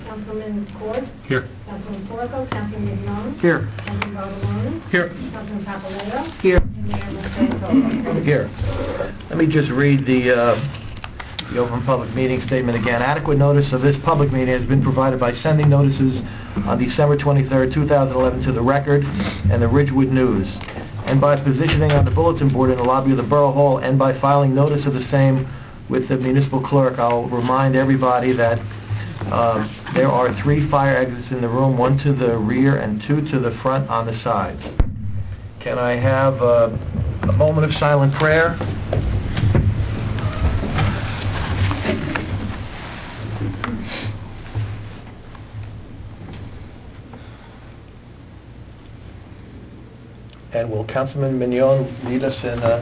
Councilman Quartz. Here. Councilman Porco. Councilman Mignon. Here. Councilman Bartoloni. Here. Councilman Papaleo. Here. And Mayor Mastroianni. Here. Let me just read the open public meeting statement again. Adequate notice of this public meeting has been provided by sending notices on December 23rd, 2011 to the Record and the Ridgewood News, and by positioning on the bulletin board in the lobby of the Borough Hall, and by filing notice of the same with the municipal clerk. I'll remind everybody that there are 3 fire exits in the room, 1 to the rear and 2 to the front on the sides. Can I have a moment of silent prayer? And will Councilman Mignon lead us in a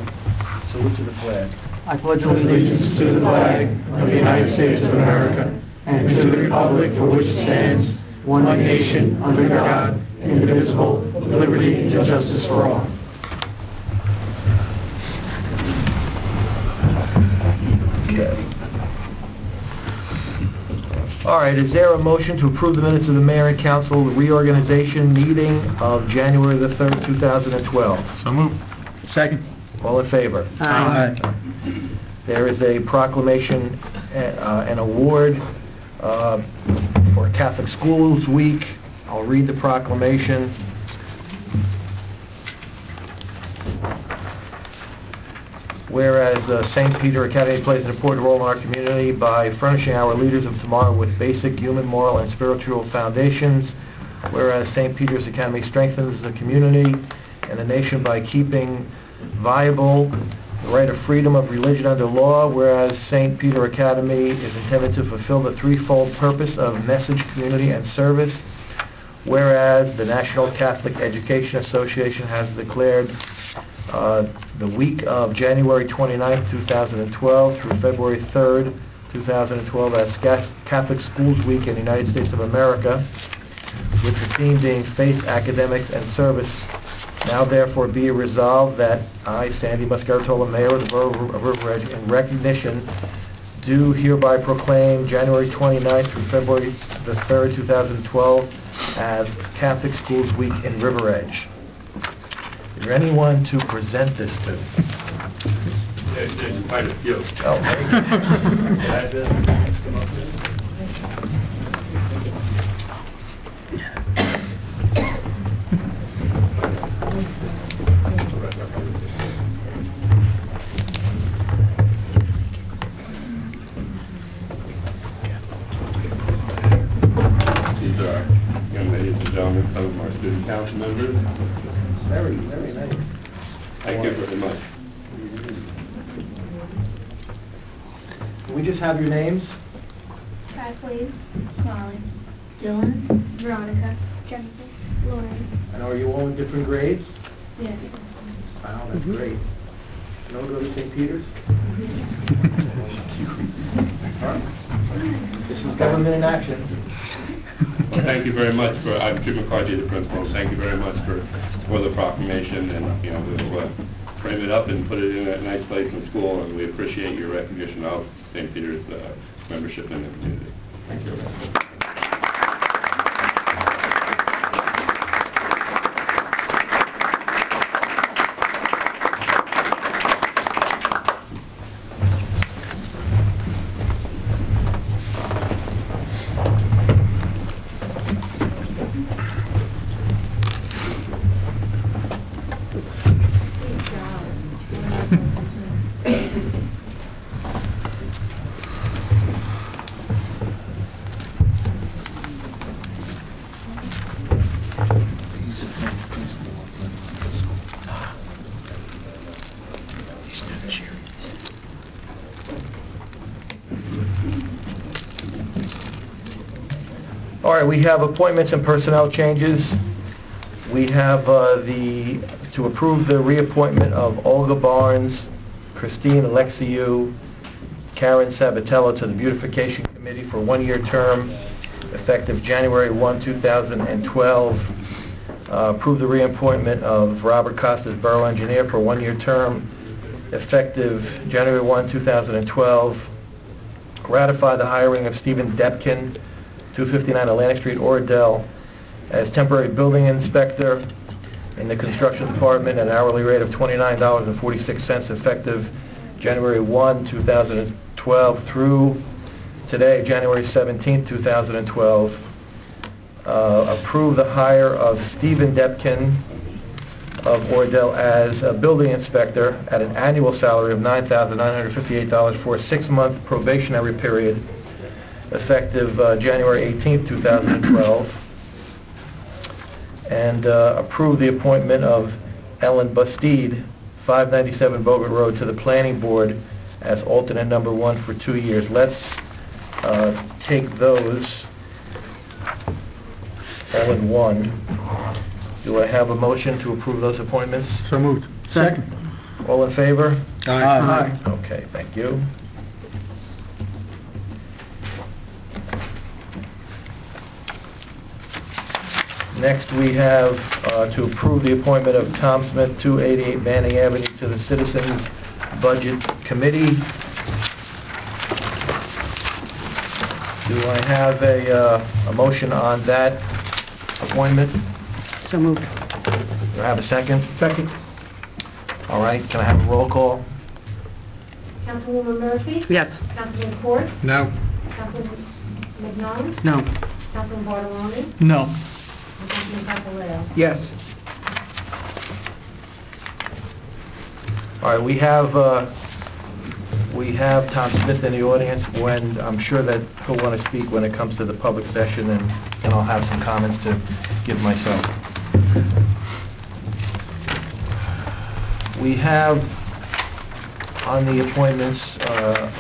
salute to the flag? I pledge allegiance to the flag of the United States of America and to the republic for which it stands, one nation, under God, indivisible, with liberty and justice for all. Okay. All right, is there a motion to approve the minutes of the Mayor and Council reorganization meeting of January the 3rd, 2012? So moved. Second. All in favor? Aye. There is a proclamation, an award for Catholic Schools Week. I'll read the proclamation. Whereas St. Peter Academy plays an important role in our community by furnishing our leaders of tomorrow with basic human, moral, and spiritual foundations. Whereas St. Peter's Academy strengthens the community and the nation by keeping viable the right of freedom of religion under law. Whereas St. Peter Academy is intended to fulfill the threefold purpose of message, community, and service. Whereas the National Catholic Education Association has declared the week of January 29th, 2012 through February 3rd, 2012 as Catholic Schools Week in the United States of America, with the theme being faith, academics, and service. Now therefore be resolved that I, Sandy Muscaratola, Mayor of the Borough of River Edge, in recognition, do hereby proclaim January 29th through February the 3rd, 2012 as Catholic Schools Week in River Edge. Is there anyone to present this to? There's quite a few. Oh, very good. These are, young ladies and gentlemen, some of our student council members. Very, very nice. Thank you very much. Can we just have your names? Kathleen, Molly, Dylan, Veronica, Jennifer, Lauren. And are you all in different grades? Yeah. Wow, that's great. You all go to St. Peter's? All right. This is government in action. Well, thank you very much for, I'm Jim McCarty, the principal. Thank you very much for the proclamation, and we'll frame it up and put it in a nice place in school, and we appreciate your recognition of St. Peter's membership in the community. Thank you. All right, we have appointments and personnel changes. We have to approve the reappointment of Olga Barnes, Christine Alexiou, Karen Sabatello to the Beautification Committee for a one-year term, effective January 1, 2012. Approve the reappointment of Robert Costa as Borough Engineer for a one-year term, effective January 1, 2012. Ratify the hiring of Stephen Depkin 259 Atlantic Street, Oradell, as temporary building inspector in the construction department at an hourly rate of $29.46 effective January 1, 2012 through today, January 17, 2012. Approve the hire of Stephen Depkin of Oradell as a building inspector at an annual salary of $9,958 for a 6-month probationary period effective January 18, 2012. And approve the appointment of Ellen Bastide, 597 Bogut Road, to the Planning Board as alternate number 1 for 2 years. Let's take those all in one. Do I have a motion to approve those appointments? So moved. Second. All in favor? Aye. Okay, thank you. Next, we have to approve the appointment of Tom Smith, 288 Manning Avenue, to the Citizens Budget Committee. Do I have a motion on that appointment? So moved. Do I have a second? Second. All right, can I have a roll call? Councilwoman Murphy? Yes. Councilman Ford? No. Councilman McNoll? No. Councilman Bartoloni? No. And Councilman Papaleo? Yes. All right, we have Tom Smith in the audience. When I'm sure that he'll want to speak when it comes to the public session, and I'll have some comments to give myself. We have on the appointments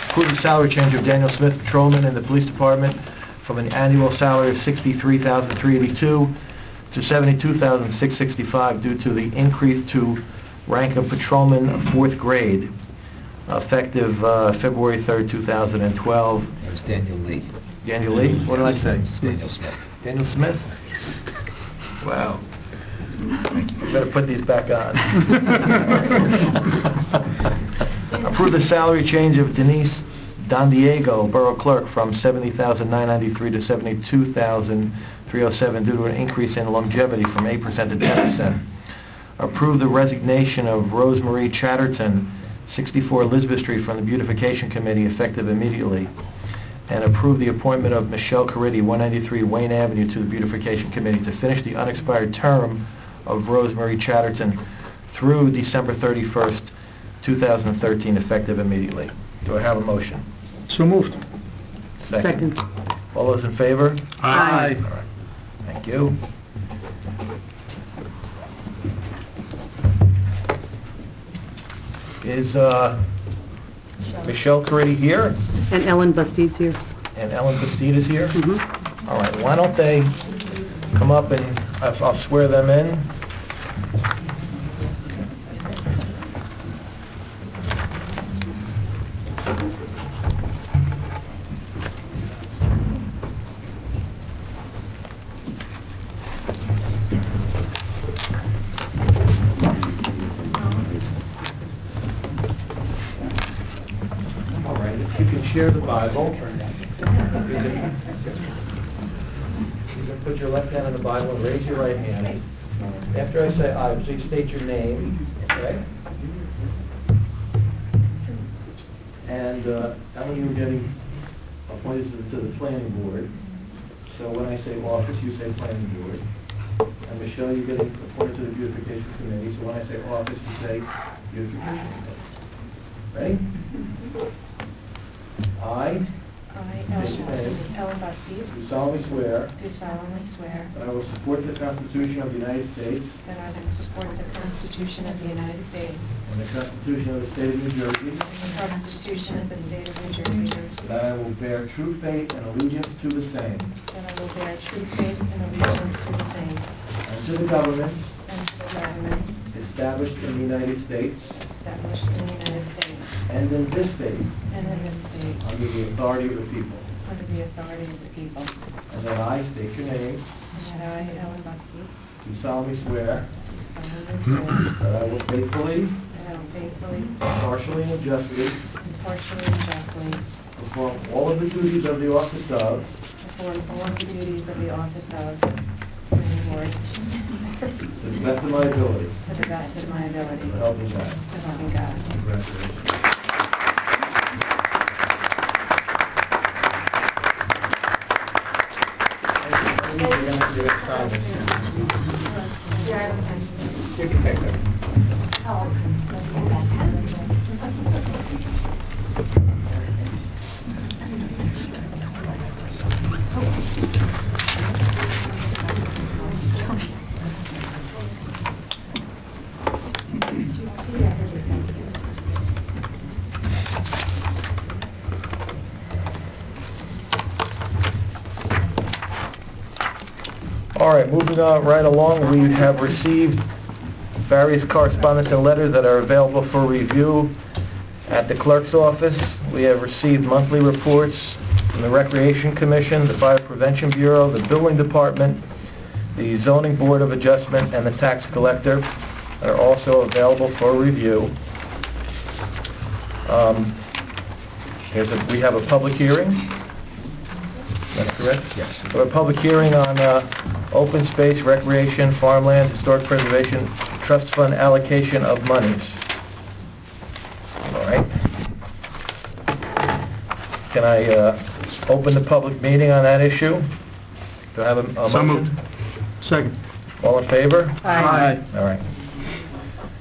approve the salary change of Daniel Smith, patrolman in the police department, from an annual salary of $63,382 to $72,665 due to the increase to rank of patrolman of 4th grade, effective February 3rd, 2012. It was Daniel Lee. Daniel Lee? What did I say? Daniel Smith. Daniel Smith? Wow. You better put these back on. Approve the salary change of Denise Don Diego, Borough Clerk, from $70,993 to $72,307 due to an increase in longevity from 8% to 10%. Approve the resignation of Rosemarie Chatterton, 64 Elizabeth Street, from the Beautification Committee, effective immediately. And approve the appointment of Michelle Caridi, 193 Wayne Avenue, to the Beautification Committee to finish the unexpired term of Rosemarie Chatterton through December 31st, 2013, effective immediately. Do I have a motion? So moved. Second. All those in favor? Aye. All right. Thank you. Is Michelle Caridi here? And Ellen Bastide's here. And Ellen Bastide is here? Mm-hmm. All right, why don't they come up and I'll swear them in. All right, if you can share the Bible. You can put your left hand on the Bible and raise your right hand. After I say "I," please state your name, okay? And Ellen, you're getting appointed to the planning board. So when I say office, you say planning board. And Michelle, you're getting appointed to the beautification committee. So when I say office, you say beautification committee. Ready? I Ellen Bastide, do solemnly swear do solemnly swear that I will support the Constitution of the United States that I will support the Constitution of the United States and the Constitution of the State of New Jersey, and the Constitution of the State of New Jersey, that I will bear true faith and allegiance to the same, that I will bear true faith and allegiance to the same, and to the governments and to the government established in the United States established in the United States and in this state and in this state under the authority of the people, under the authority of the people, and that I state your name, and that I, Ellen Bastide, do solemnly swear do solemnly swear that I will faithfully, that I will faithfully, impartially, and justly impartially, and justly perform all of the duties of the office of perform all of the duties of the office of planning board To the best of my ability. to the best of my ability. So help me God. So help me God. Congratulations. You're gonna sign this. Take a picture. All right, moving on right along, we have received various correspondence and letters that are available for review at the clerk's office. We have received monthly reports from the Recreation Commission, the Fire Prevention Bureau, the Building Department, the Zoning Board of Adjustment, and the Tax Collector that are also available for review. We have a public hearing. That's correct? Yes. So a public hearing on open space, recreation, farmland, historic preservation, trust fund allocation of monies. All right. Can I open the public meeting on that issue? Do I have a motion? So moved. Second. All in favor? Aye. All right.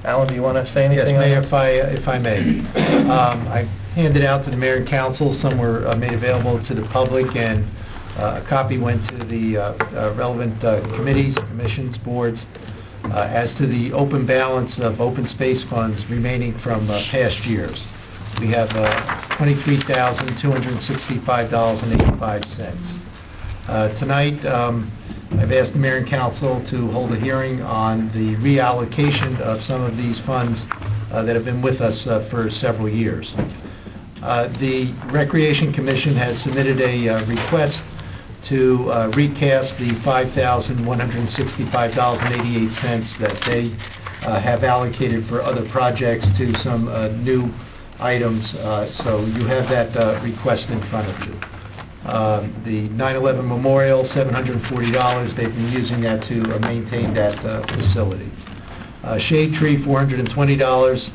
Alan, do you want to say anything? Yes, Mayor, on this? if I may. I handed out to the mayor and council, some were made available to the public, and a copy went to the relevant committees, commissions, boards, as to the open balance of open space funds remaining from past years. We have $23,265.85. Tonight, I've asked the mayor and council to hold a hearing on the reallocation of some of these funds that have been with us for several years. The Recreation Commission has submitted a request to recast the $5,165.88 that they have allocated for other projects to some new items. So you have that request in front of you. The 9/11 Memorial, $740. They've been using that to maintain that facility. Shade Tree, $420,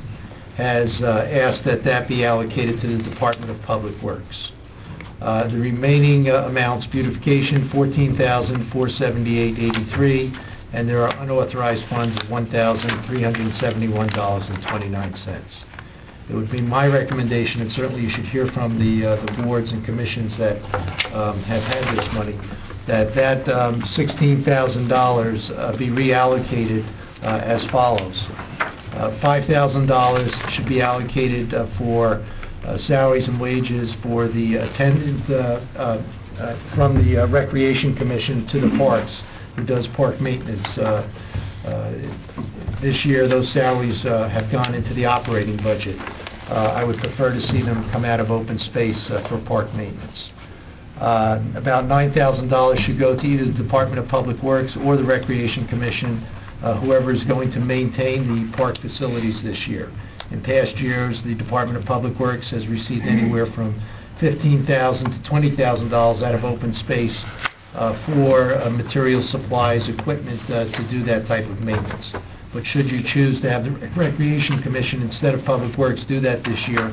has asked that that be allocated to the Department of Public Works. The remaining amounts, beautification, $14,478.83, and there are unauthorized funds of $1,371.29. It would be my recommendation, and certainly you should hear from the boards and commissions that have had this money, that $16,000 be reallocated as follows. $5,000 should be allocated for salaries and wages for the attendant from the Recreation Commission to the parks, who does park maintenance. This year, those salaries have gone into the operating budget. I would prefer to see them come out of open space for park maintenance. About $9,000 should go to either the Department of Public Works or the Recreation Commission, whoever is going to maintain the park facilities this year. In past years, the Department of Public Works has received anywhere from $15,000 to $20,000 out of open space for material supplies, equipment to do that type of maintenance. But should you choose to have the Recreation Commission instead of Public Works do that this year,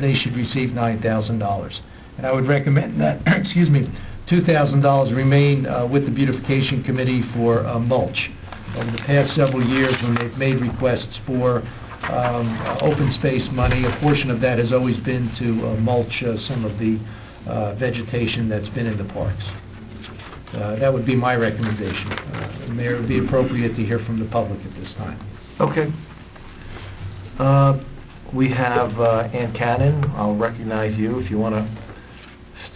they should receive $9,000. And I would recommend that, excuse me, $2,000 remain with the Beautification Committee for mulch. Over the past several years, when they've made requests for open space money, a portion of that has always been to mulch some of the vegetation that's been in the parks. That would be my recommendation. Mayor, it would be appropriate to hear from the public at this time. Okay. We have Ann Cannon. I'll recognize you if you want to.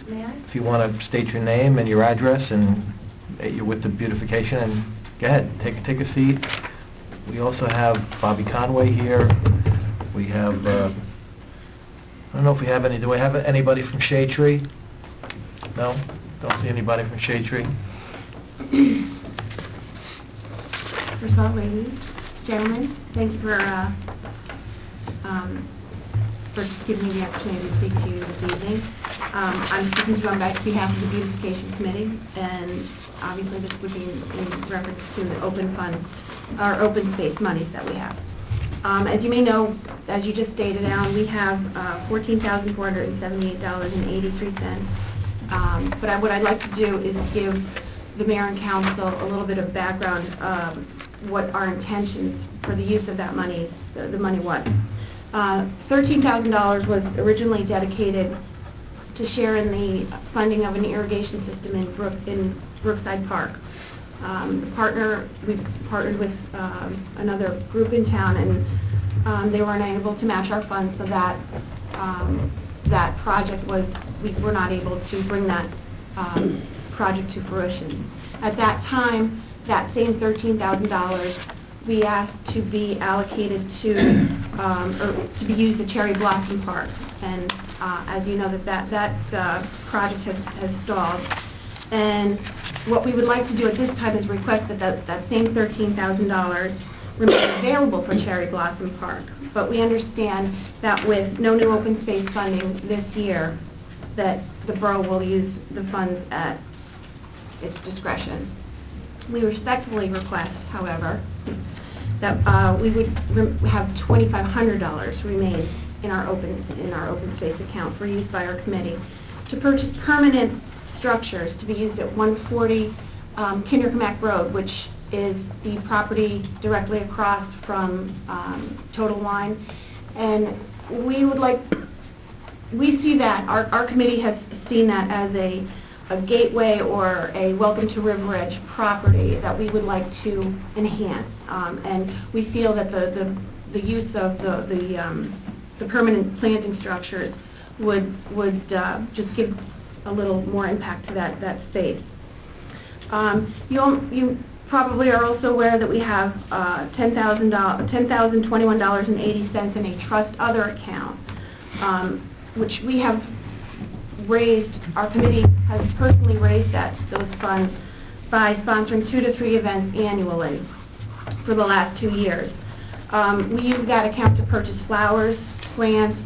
If you want to state your name and your address, and you're with the beautification, and go ahead, take a seat. We also have Bobby Conway here. We have, I don't know if we have any, do we have anybody from Shade Tree? No? Don't see anybody from Shade Tree. First of all, ladies, gentlemen, thank you for giving me the opportunity to speak to you this evening. I'm speaking to you on behalf of the Beautification Committee, and obviously this would be in reference to the open funds, or open space monies that we have. As you may know, as you just stated, Alan, we have $14,478.83. But what I'd like to do is give the mayor and council a little bit of background of what our intentions for the use of that money, the money was. $13,000 was originally dedicated to share in the funding of an irrigation system in Brookside Park. We partnered with another group in town, and they were unable to match our funds, so that that project we were not able to bring that project to fruition. At that time, that same $13,000 we asked to be allocated to, or to be used at Cherry Blossom Park. And as you know, that project has stalled. And what we would like to do at this time is request that same $13,000 remain available for Cherry Blossom Park. But we understand that with no new open space funding this year, that the borough will use the funds at its discretion. We respectfully request, however, that we would have $2,500 remain in our open space account for use by our committee to purchase permanent structures to be used at 140 Kindercomack Road, which is the property directly across from Total Wine. And we see that, our committee has seen that as a gateway or a welcome to River Edge property that we would like to enhance. And we feel that the use of the permanent planting structures would just give a little more impact to that space. You probably are also aware that we have $10,021.80 in a trust other account, which we have raised. Our committee has personally raised those funds by sponsoring 2 to 3 events annually for the last 2 years. We use that account to purchase flowers, plants,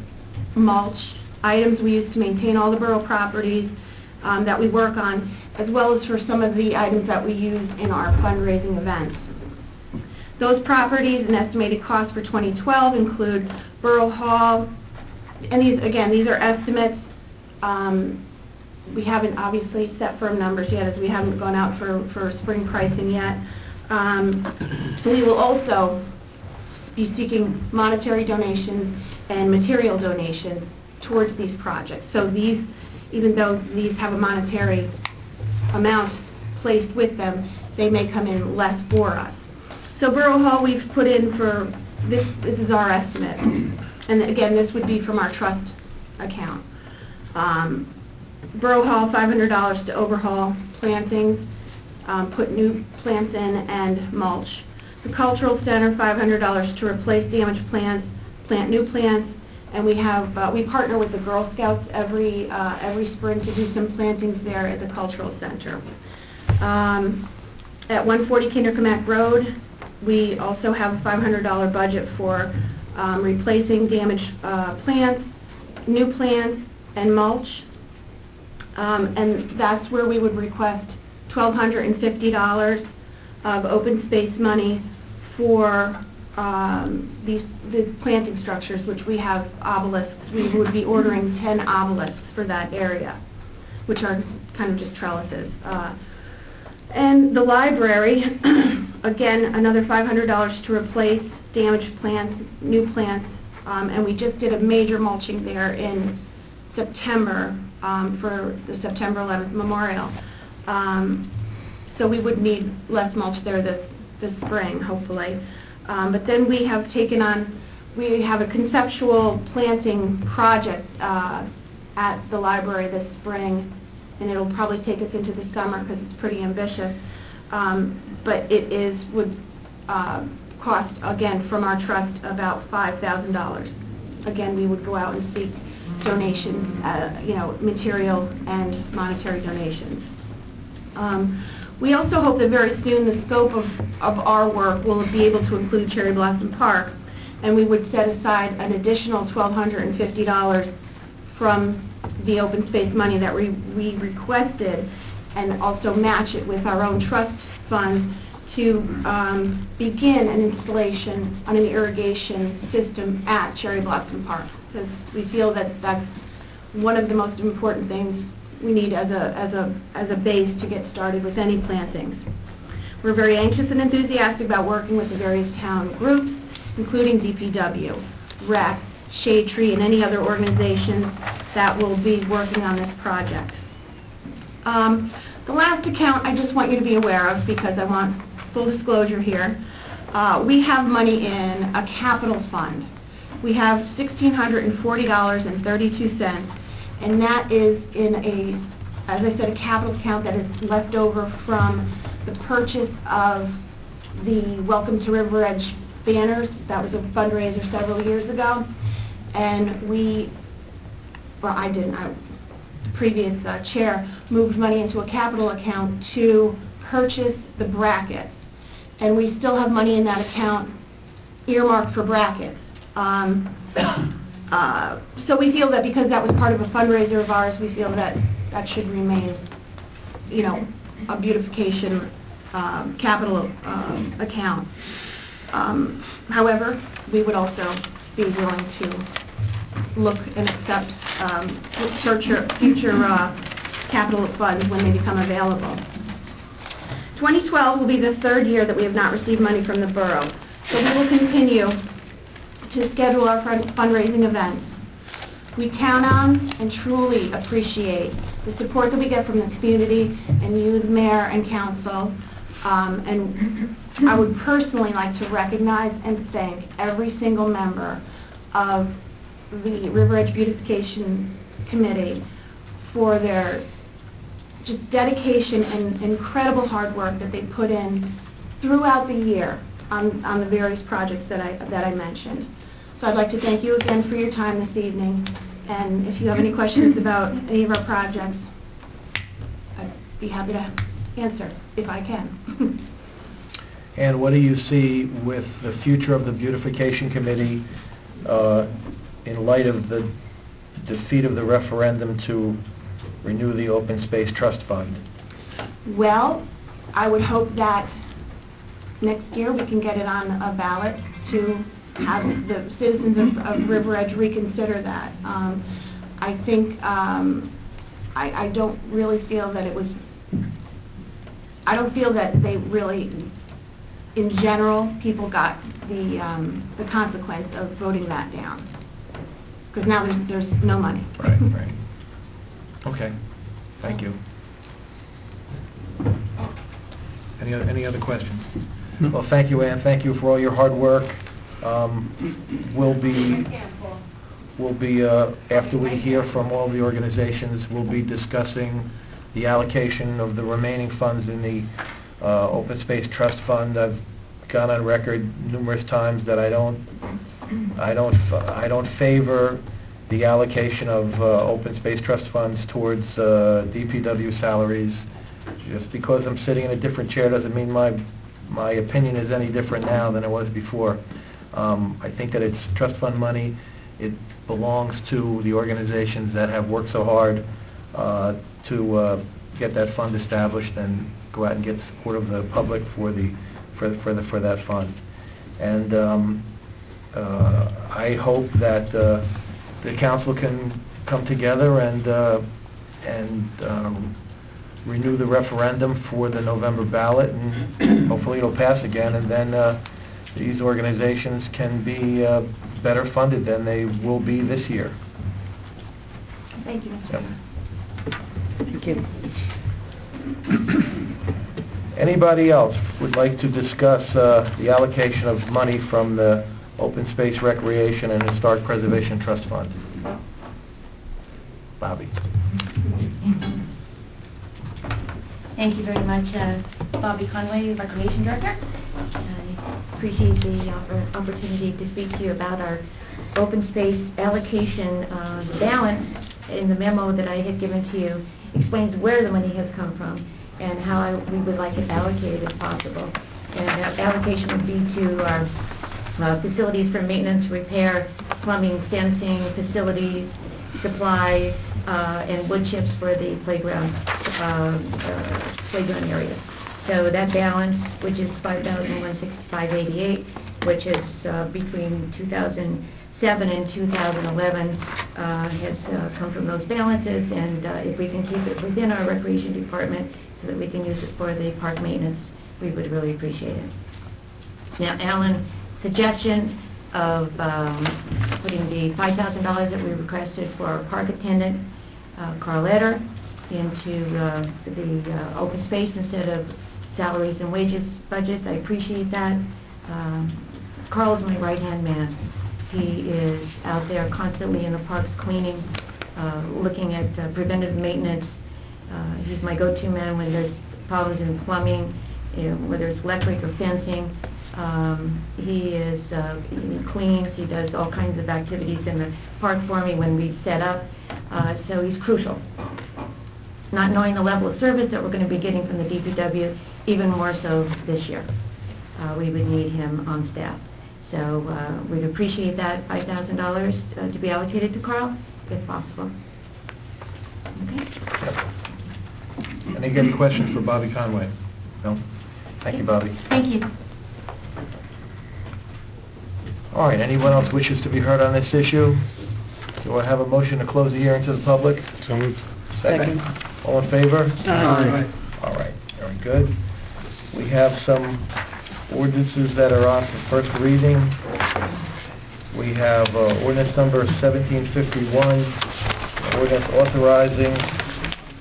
mulch, items we use to maintain all the borough properties that we work on, as well as for some of the items that we use in our fundraising events. Those properties and estimated costs for 2012 include Borough Hall, and these are estimates. We haven't obviously set firm numbers yet, as we haven't gone out for spring pricing yet. We will also be seeking monetary donations and material donations towards these projects. So these, even though these have a monetary amount placed with them, they may come in less for us. So Borough Hall, we've put in for, this is our estimate. And again, this would be from our trust account. Borough Hall, $500 to overhaul plantings, put new plants in, and mulch. The Cultural Center, $500 to replace damaged plants, plant new plants, and we partner with the Girl Scouts every spring to do some plantings there at the Cultural Center. At 140 Kindercomack Road, we also have a $500 budget for replacing damaged plants, new plants, and mulch. And that's where we would request $1,250 of open space money for the planting structures, which we have obelisks. We would be ordering 10 obelisks for that area, which are kind of just trellises. And the library, again, another $500 to replace damaged plants, new plants, and we just did a major mulching there in September for the September 11th memorial. So we would need less mulch there this spring, hopefully. But then we have taken on, we have a conceptual planting project at the library this spring, and it'll probably take us into the summer because it's pretty ambitious. But it would cost, again, from our trust, about $5,000. Again, we would go out and seek donations, material and monetary donations. We also hope that very soon the scope of our work will be able to include Cherry Blossom Park, and we would set aside an additional $1,250 from the open space money that we requested and also match it with our own trust fund to begin an installation on an irrigation system at Cherry Blossom Park, because we feel that that's one of the most important things we need as a base to get started with any plantings. We're very anxious and enthusiastic about working with the various town groups, including DPW, REC, Shade Tree, and any other organizations that will be working on this project. The last account I just want you to be aware of, because I want full disclosure here. We have money in a capital fund. We have $1,640.32, and that is in as I said, a capital account that is left over from the purchase of the Welcome to River Edge banners. That was a fundraiser several years ago, and I didn't, previous chair moved money into a capital account to purchase the brackets, and we still have money in that account earmarked for brackets. So we feel that because that was part of a fundraiser of ours, we feel that that should remain, a beautification capital account. However, we would also be willing to look and accept future capital funds when they become available. 2012 will be the third year that we have not received money from the borough, so we will continue to schedule our fundraising events. We count on and truly appreciate the support that we get from the community and you, the mayor and council. And I would personally like to recognize and thank every single member of the River Edge Beautification Committee for their just dedication and incredible hard work that they put in throughout the year on the various projects that I mentioned. So I'd like to thank you again for your time this evening, and if you have any questions about any of our projects, I'd be happy to answer if I can. And what do you see with the future of the Beautification Committee in light of the defeat of the referendum to renew the Open Space Trust Fund? Well, I would hope that next year we can get it on a ballot to have the citizens of River Edge reconsider that. I think, I don't really feel that it was, I don't feel that they really, in general, people got the consequence of voting that down. Because now there's no money. Right. Okay, thank you. Any other questions? No. Well, thank you, Ann. Thank you for all your hard work. We'll be after we hear from all the organizations, we'll be discussing the allocation of the remaining funds in the Open Space Trust Fund. I've gone on record numerous times that I don't favor the allocation of Open Space Trust funds towards DPW salaries. Just because I'm sitting in a different chair doesn't mean my opinion is any different now than it was before. I think that it's trust fund money. It belongs to the organizations that have worked so hard to get that fund established and go out and get support of the public for that fund. And I hope that the council can come together and renew the referendum for the November ballot, and hopefully it'll pass again, and then these organizations can be better funded than they will be this year. Thank you, Mr. Mayor. Thank you. Anybody else would like to discuss the allocation of money from the Open Space Recreation and Historic Preservation Trust Fund? Bobby. Thank you very much, Bobby Conway, Recreation Director. I appreciate the opportunity to speak to you about our open space allocation. The balance in the memo that I had given to you explains where the money has come from and how we would like it allocated if possible. And that allocation would be to our facilities for maintenance, repair, plumbing, fencing, facilities, supplies, and wood chips for the playground area. So that balance, which is $5,165.88, which is between 2007 and 2011, has come from those balances, and if we can keep it within our recreation department so that we can use it for the park maintenance, we would really appreciate it. Now, Alan's suggestion of putting the $5,000 that we requested for our park attendant, Carl Eder, into the open space instead of salaries and wages budget. I appreciate that. Carl is my right-hand man. He is out there constantly in the parks cleaning, looking at preventive maintenance. He's my go-to man when there's problems in plumbing, whether it's electric or fencing. He cleans, he does all kinds of activities in the park for me when we set up, so he's crucial. Not knowing the level of service that we're going to be getting from the DPW, even more so this year. We would need him on staff. So we'd appreciate that $5,000 to be allocated to Carl, if possible. Okay? Any questions for Bobby Conway? No? Thank you, Bobby. Thank you. All right, anyone else wishes to be heard on this issue? Do I have a motion to close the hearing to the public? So moved. Second. All in favor? Aye. All right, very good. We have some ordinances that are on for first reading. We have ordinance number 1751, an ordinance authorizing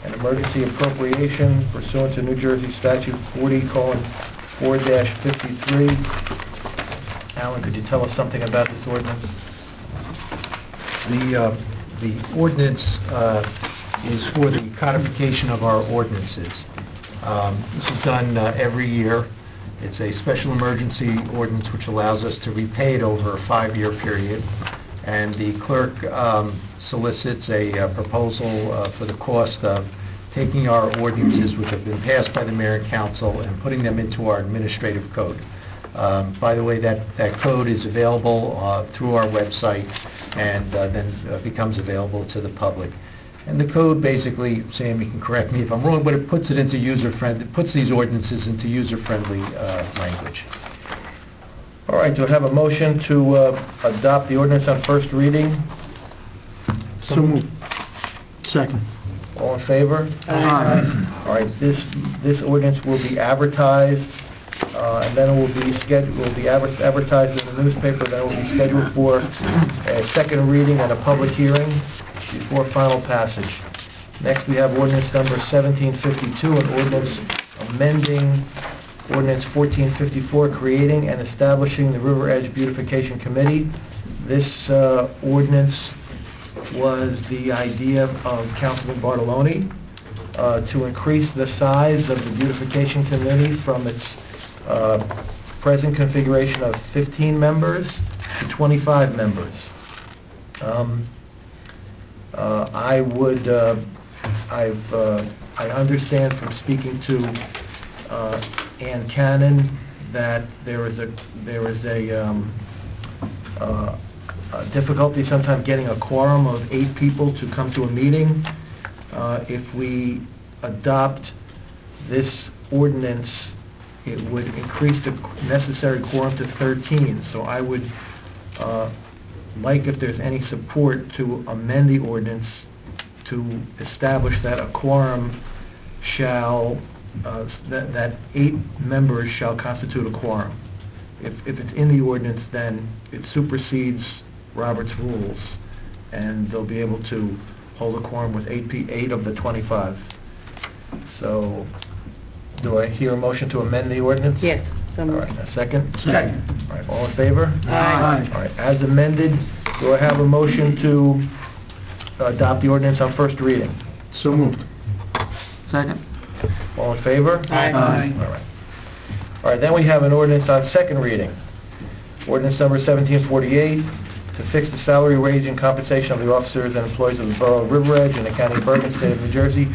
an emergency appropriation pursuant to New Jersey Statute 40:4-53. Alan, could you tell us something about this ordinance? The ordinance is for the codification of our ordinances. This is done every year. It's a special emergency ordinance which allows us to repay it over a 5-year period. And the clerk solicits a proposal for the cost of taking our ordinances, which have been passed by the mayor and council, and putting them into our administrative code. By the way, that code is available through our website and then becomes available to the public. And the code basically, Sam, you can correct me if I'm wrong, but it puts these ordinances into user-friendly language. All right, do I have a motion to adopt the ordinance on first reading? So moved. Second. All in favor? Aye. All right, this ordinance will be advertised, and then it will be advertised in the newspaper, then it will be scheduled for a second reading and a public hearing before final passage. Next, we have ordinance number 1752, an ordinance amending ordinance 1454, creating and establishing the River Edge Beautification Committee. This ordinance was the idea of Councilman Bartoloni to increase the size of the beautification committee from its present configuration of 15 members to 25 members. I understand from speaking to Ann Cannon that there is a difficulty sometimes getting a quorum of 8 people to come to a meeting. If we adopt this ordinance, it would increase the necessary quorum to 13. So I would like, if there's any support, to amend the ordinance to establish that a quorum shall, that 8 members shall constitute a quorum. If it's in the ordinance, then it supersedes Robert's rules, and they'll be able to hold a quorum with 8 of the 25. So, do I hear a motion to amend the ordinance? Yes, so All moved. right, a second? Second. All right, all in favor? Aye. All right, as amended, do I have a motion to adopt the ordinance on first reading? So moved. Second. All in favor? Aye. Aye. All right. All right, then we have an ordinance on second reading. Ordinance number 1748, to fix the salary, wage, and compensation of the officers and employees of the Borough of River Edge and the County of Bergen, State of New Jersey,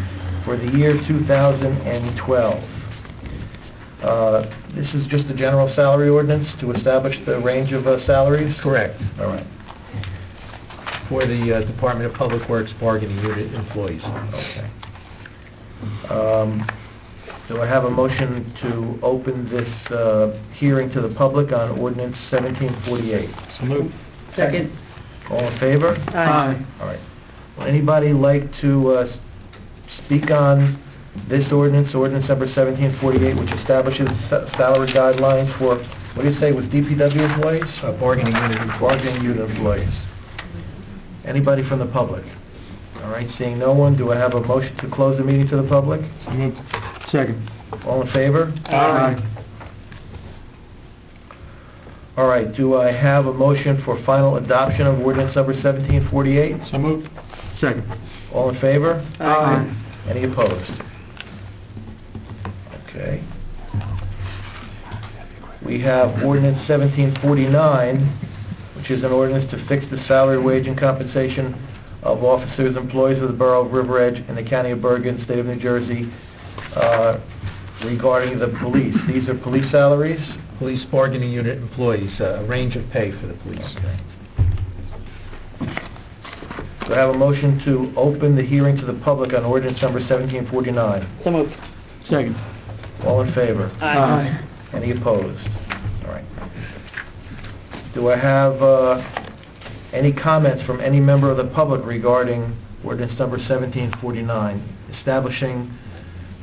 for the year 2012. This is just a general salary ordinance to establish the range of salaries? Correct. All right. for the Department of Public Works bargaining unit employees. Okay. Do I have a motion to open this hearing to the public on ordinance 1748? So moved. Second. All in favor? Aye. All right. Would anybody like to speak on this ordinance, ordinance number 1748, which establishes salary guidelines for, what do you say, was DPW employees? Bargaining unit employees. Bargaining unit employees. Anybody from the public? All right, seeing no one, do I have a motion to close the meeting to the public? So moved. Second. All in favor? Aye. All right, do I have a motion for final adoption of ordinance number 1748? So moved. Second. All in favor? Aye. Any opposed? Okay. We have ordinance 1749, which is an ordinance to fix the salary, wage, and compensation of officers, employees of the Borough of River Edge in the County of Bergen, State of New Jersey, regarding the police. These are police salaries? Police bargaining unit employees, a range of pay for the police. Okay. Do I have a motion to open the hearing to the public on ordinance number 1749? So moved. Second. All in favor? Aye. Any opposed? All right. Do I have any comments from any member of the public regarding ordinance number 1749, establishing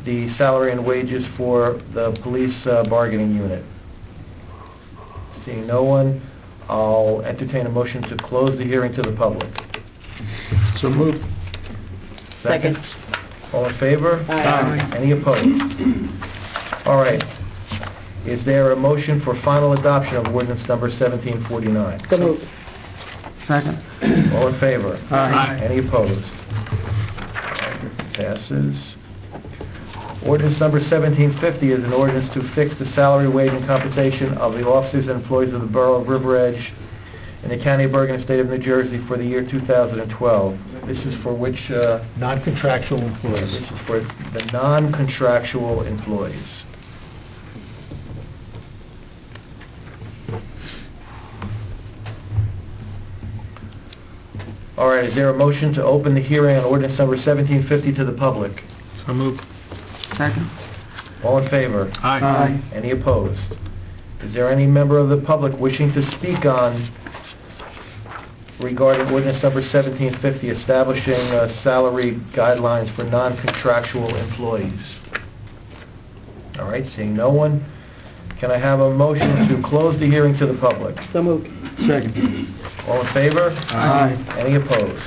the salary and wages for the police bargaining unit? Seeing no one, I'll entertain a motion to close the hearing to the public. So moved. Second. All in favor? Aye. Any opposed? All right. Is there a motion for final adoption of ordinance number 1749? So moved. Second. All in favor? Aye. Any opposed? Passes. Ordinance number 1750 is an ordinance to fix the salary, wage, and compensation of the officers and employees of the Borough of River Edge in the County of Bergen, State of New Jersey for the year 2012. This is for which... Non-contractual employees. This is for the non-contractual employees. All right, is there a motion to open the hearing on ordinance number 1750 to the public? So moved. Second. All in favor? Aye. Any opposed? Is there any member of the public wishing to speak on regarding ordinance number 1750, establishing salary guidelines for non-contractual employees? All right, seeing no one, can I have a motion to close the hearing to the public? So moved. Second. All in favor? Aye. Any opposed?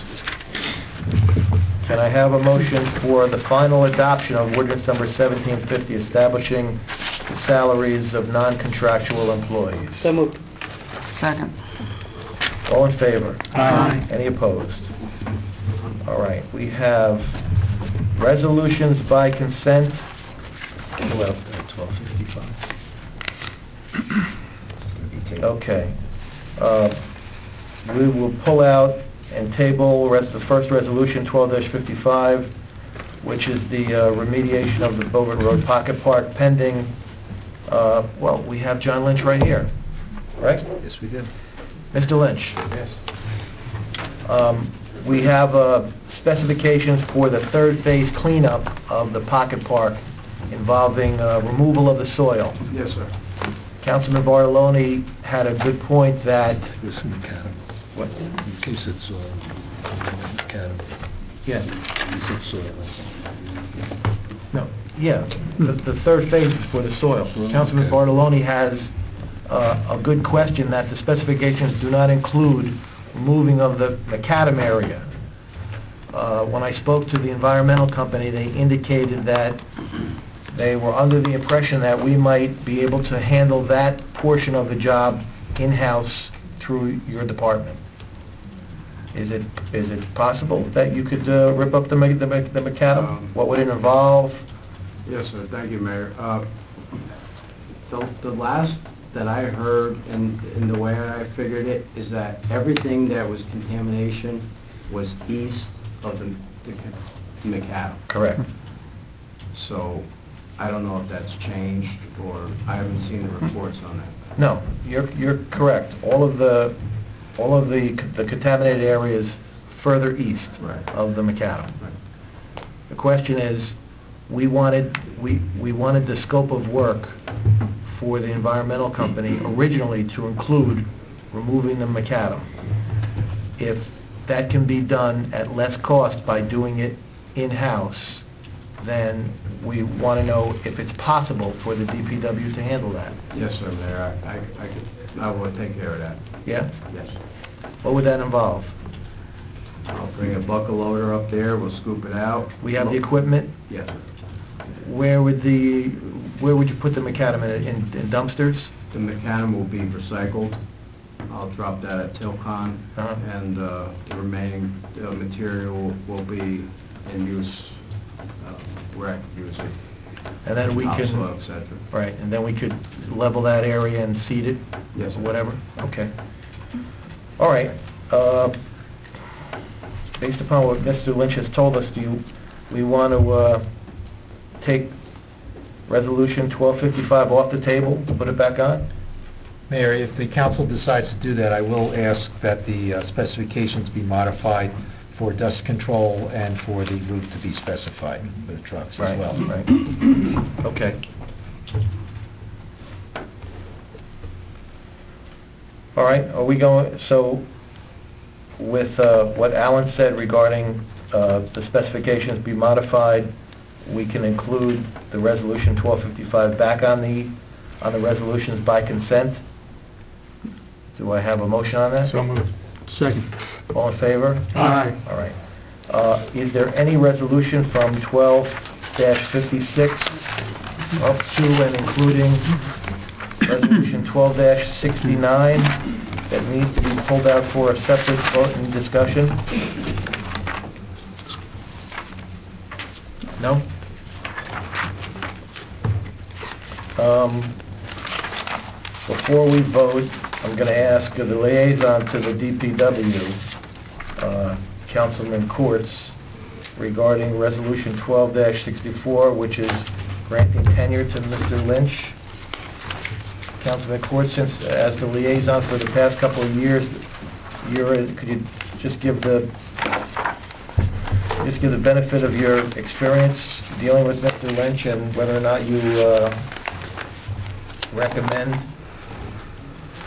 Can I have a motion for the final adoption of ordinance number 1750, establishing the salaries of non-contractual employees? So moved. Second. All in favor? Aye. Any opposed? All right, we have resolutions by consent. Well, 1255. Okay. We will pull out and table the first resolution, 12-55, which is the remediation of the Beaufort Road Pocket Park pending, well, we have John Lynch right here, right? Yes, we do. Mr. Lynch? Yes. We have specifications for the third phase cleanup of the Pocket Park involving removal of the soil. Yes, sir. Councilman Bartoloni had a good point that... It's macadam. What? In case it's macadam. Yeah. You said soil. No, yeah, the third phase is for the soil. Soil, Councilman okay. Bartoloni has a good question that the specifications do not include removing of the macadam area. When I spoke to the environmental company, they indicated that they were under the impression that we might be able to handle that portion of the job in-house through your department. Is it possible that you could rip up the macadam? What would it involve? Yes, sir. Thank you, Mayor. The last that I heard, and the way I figured it, is that everything that was contamination was east of the macadam. Correct. So I don't know if that's changed, or I haven't seen the reports on that. No, you're correct. All of the contaminated areas further east Right. of the macadam. Right. The question is, we wanted the scope of work for the environmental company originally to include removing the macadam. If that can be done at less cost by doing it in-house, then we want to know if it's possible for the DPW to handle that. Yes, sir, Mayor, I will take care of that. Yeah? Yes. What would that involve? I'll bring a bucket loader up there, we'll scoop it out. We have the equipment. Yes, sir. Where would you put the macadam in dumpsters? The macadam will be recycled. I'll drop that at Tilcon, Uh-huh. and the remaining material will be in use, where I could use it. And then we can, Topsoil, et cetera. right, and then we could level that area and seed it? Yes, sir. Whatever? Okay. All right. Based upon what Mr. Lynch has told us, we want to take Resolution 1255 off the table, put it back on? Mayor, if the council decides to do that, I will ask that the specifications be modified for dust control and for the roof to be specified for the trucks as well. Right. Okay. All right, are we going, so with what Alan said regarding the specifications be modified, we can include the Resolution 1255 back on the resolutions by consent? Do I have a motion on that? So moved. Second. All in favor? Aye. All right. Is there any resolution from 12-56 up to and including Resolution 12-69 that needs to be pulled out for a separate vote and discussion? No? Before we vote, I'm going to ask the liaison to the DPW, Councilman Courts, regarding Resolution 12-64, which is granting tenure to Mr. Lynch. Councilman Courts, since as the liaison for the past couple of years, could you just give the benefit of your experience dealing with Mr. Lynch and whether or not you recommend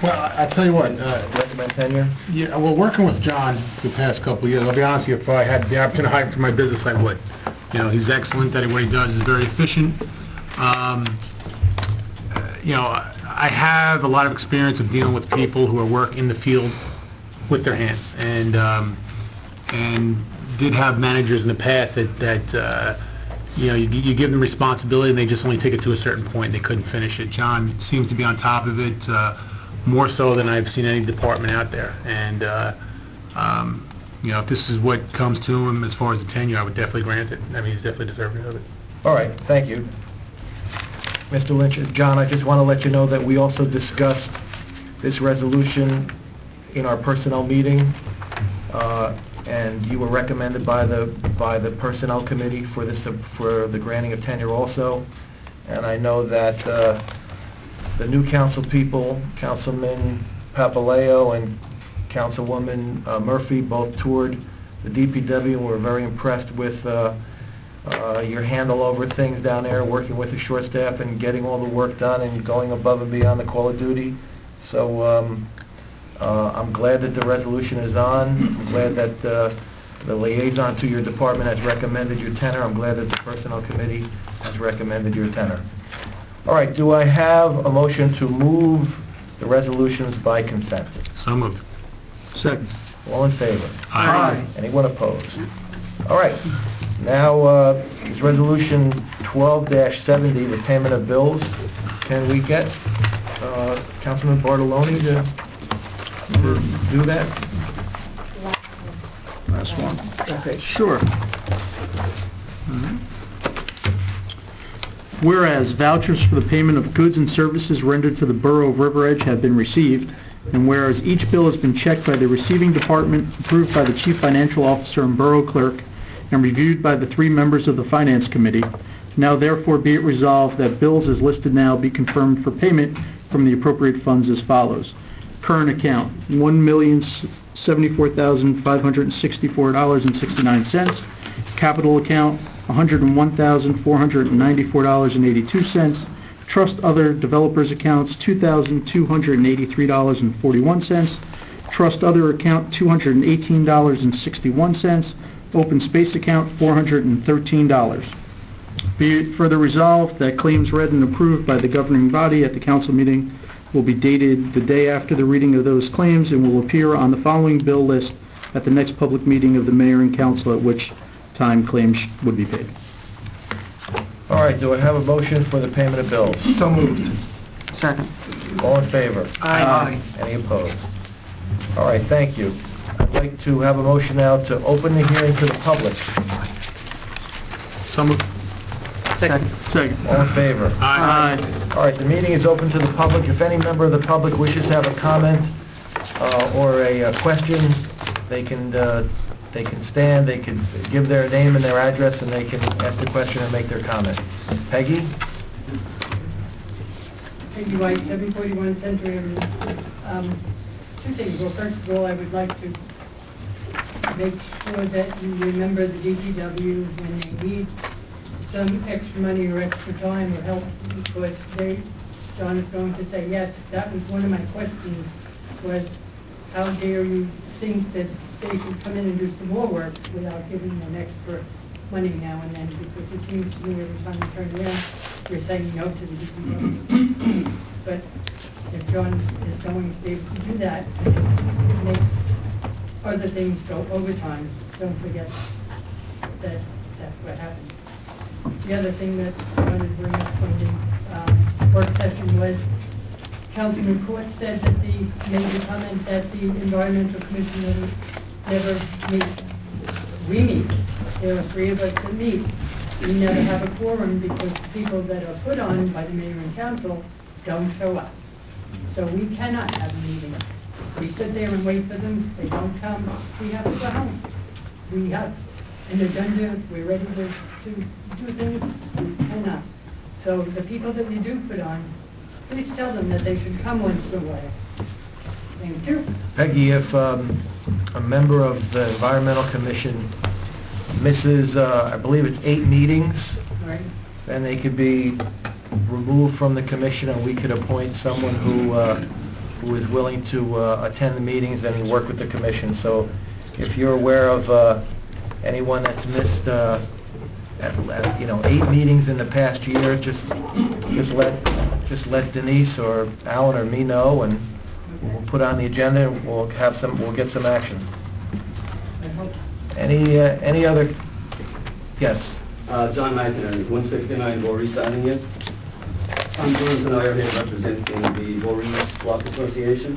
Well, I tell you what, recommend tenure? yeah, well, working with John the past couple of years, I'll be honest with you, if I had the opportunity to hire him for my business, I would. You know, he's excellent at what he does, he's very efficient. You know, I have a lot of experience of dealing with people who work in the field with their hands, and did have managers in the past that you know, you give them responsibility and they just only take it to a certain point, they couldn't finish it. John seems to be on top of it, more so than I've seen any department out there, and you know, if this is what comes to him as far as the tenure, I would definitely grant it. I mean, he's definitely deserving of it. All right, thank you. Mr. Lynch, John, I just want to let you know that we also discussed this resolution in our personnel meeting, and you were recommended by the personnel committee for the granting of tenure also. And I know that the new council people, Councilman Papaleo and Councilwoman Murphy, both toured the DPW and were very impressed with your handle over things down there, working with the short staff and getting all the work done and going above and beyond the call of duty. So I'm glad that the resolution is on. I'm glad that the liaison to your department has recommended your tenure. I'm glad that the personnel committee has recommended your tenure. All right, do I have a motion to move the resolutions by consent? So moved. Second. All in favor? Aye. Anyone opposed? All right, now is Resolution 12-70, the payment of bills. Can we get Councilman Bartoloni to do that? Last one. Okay. Sure. Whereas vouchers for the payment of goods and services rendered to the Borough of River Edge have been received, and whereas each bill has been checked by the receiving department, approved by the Chief Financial Officer and Borough Clerk, and reviewed by the 3 members of the Finance Committee, now therefore be it resolved that bills as listed now be confirmed for payment from the appropriate funds as follows. Current account, $74,564.69. Capital account, $101,494.82. Trust other developers accounts, $2,283.41. Trust other account, $218.61. Open space account, $413. Be it further resolved that claims read and approved by the governing body at the council meeting will be dated the day after the reading of those claims and will appear on the following bill list at the next public meeting of the mayor and council, at which time claims would be paid. All right, do I have a motion for the payment of bills? So moved. Second. All in favor? Aye. Any opposed? All right, thank you. I'd like to have a motion now to open the hearing to the public. So moved. Second. Second. All in favor? Aye. All right, the meeting is open to the public. If any member of the public wishes to have a comment or a question, they can stand, they can give their name and their address, and they can ask the question and make their comment. Peggy? Peggy White, 741 Century Avenue. Two things. Well, first of all, I would like to make sure that you remember the DPW when they need some extra money or extra time or help, because John is going to say yes. That was one of my questions, was how dare you think that they should come in and do some more work without giving them extra money now and then, because it seems to me every time you turn around, you're saying no to the DPW. But if John is going to be able to do that, and make other things go overtime, don't forget that that's what happens. The other thing that I wanted to bring up from the work session was Councilman Court said that made the comment that the Environmental Commission never meet. We meet. There are three of us that meet. We never have a quorum because the people that are put on by the mayor and council don't show up. So we cannot have a meeting. We sit there and wait for them. They don't come. We have to go home. We have an agenda. We're ready to do things. We cannot. So the people that we do put on, please tell them that they should come once in a while. Thank you. Peggy, if a member of the Environmental Commission misses, I believe it's 8 meetings, Right. then they could be removed from the commission, and we could appoint someone who is willing to attend the meetings and work with the commission. So if you're aware of anyone that's missed 8 meetings in the past year, just let Denise or Alan or me know, and we'll put on the agenda, and we'll get some action. I hope. Any other? Yes. John McInerney, 159 Voorhees Avenue. Tom Jones and I are here representing the Voorhees Block Association.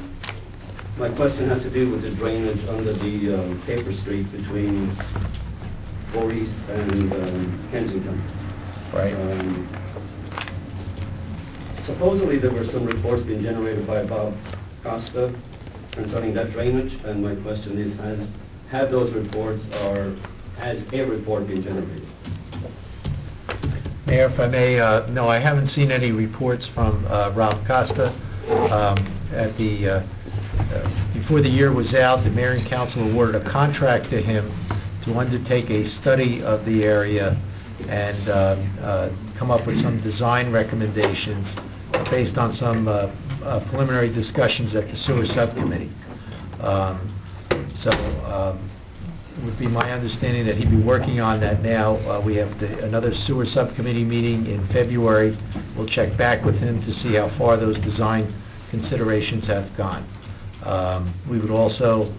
My question has to do with the drainage under the Paper Street between Voorhees and Kensington. Right. Supposedly there were some reports being generated by Bob Costa concerning that drainage, and my question is, have those reports, or has a report been generated? Mayor, if I may, no, I haven't seen any reports from Rob Costa. Before the year was out, the mayor and council awarded a contract to him to undertake a study of the area and come up with some design recommendations based on some preliminary discussions at the sewer subcommittee. It would be my understanding that he'd be working on that now. We have another sewer subcommittee meeting in February. We'll check back with him to see how far those design considerations have gone. We would also